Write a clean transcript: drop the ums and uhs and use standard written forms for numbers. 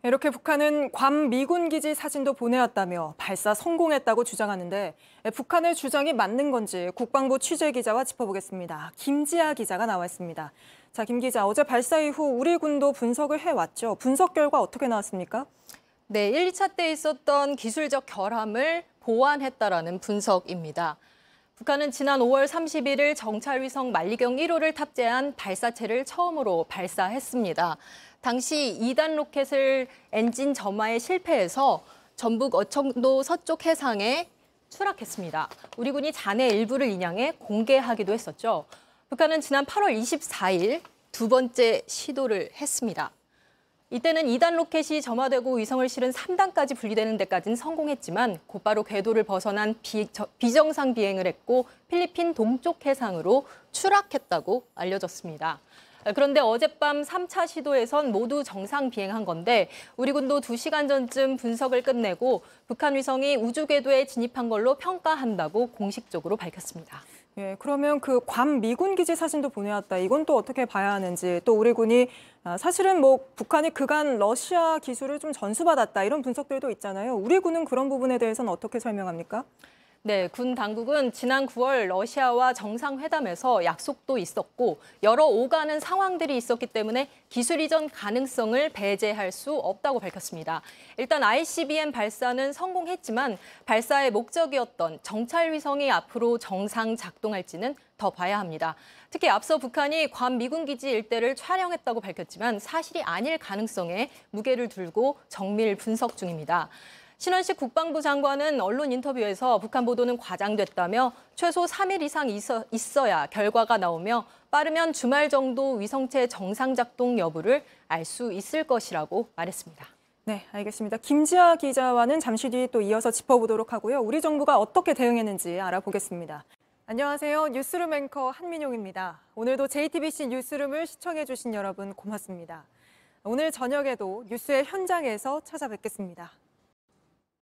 이렇게 북한은 괌 미군 기지 사진도 보내왔다며 발사 성공했다고 주장하는데 북한의 주장이 맞는 건지 국방부 취재기자와 짚어보겠습니다. 김지아 기자가 나와 있습니다. 자, 김 기자, 어제 발사 이후 우리 군도 분석을 해왔죠. 분석 결과 어떻게 나왔습니까? 네, 1, 2차 때 있었던 기술적 결함을 보완했다라는 분석입니다. 북한은 지난 5월 31일 정찰위성 만리경 1호를 탑재한 발사체를 처음으로 발사했습니다. 당시 2단 로켓을 엔진 점화에 실패해서 전북 어청도 서쪽 해상에 추락했습니다. 우리 군이 잔해 일부를 인양해 공개하기도 했었죠. 북한은 지난 8월 24일 두 번째 시도를 했습니다. 이때는 2단 로켓이 점화되고 위성을 실은 3단까지 분리되는 데까지는 성공했지만 곧바로 궤도를 벗어난 비정상 비행을 했고 필리핀 동쪽 해상으로 추락했다고 알려졌습니다. 그런데 어젯밤 3차 시도에선 모두 정상 비행한 건데 우리 군도 2시간 전쯤 분석을 끝내고 북한 위성이 우주 궤도에 진입한 걸로 평가한다고 공식적으로 밝혔습니다. 예, 그러면 그 괌 미군 기지 사진도 보내왔다. 이건 또 어떻게 봐야 하는지, 또 우리 군이 사실은 북한이 그간 러시아 기술을 좀 전수받았다 이런 분석들도 있잖아요. 우리 군은 그런 부분에 대해서는 어떻게 설명합니까? 네, 군 당국은 지난 9월 러시아와 정상회담에서 약속도 있었고 여러 오가는 상황들이 있었기 때문에 기술 이전 가능성을 배제할 수 없다고 밝혔습니다. 일단 ICBM 발사는 성공했지만 발사의 목적이었던 정찰 위성이 앞으로 정상 작동할지는 더 봐야 합니다. 특히 앞서 북한이 괌 미군 기지 일대를 촬영했다고 밝혔지만 사실이 아닐 가능성에 무게를 두고 정밀 분석 중입니다. 신원식 국방부 장관은 언론 인터뷰에서 북한 보도는 과장됐다며 최소 3일 이상 있어야 결과가 나오며 빠르면 주말 정도 위성체 정상 작동 여부를 알 수 있을 것이라고 말했습니다. 네, 알겠습니다. 김지아 기자와는 잠시 뒤에 또 이어서 짚어보도록 하고요. 우리 정부가 어떻게 대응했는지 알아보겠습니다. 안녕하세요. 뉴스룸 앵커 한민용입니다. 오늘도 JTBC 뉴스룸을 시청해주신 여러분 고맙습니다. 오늘 저녁에도 뉴스의 현장에서 찾아뵙겠습니다.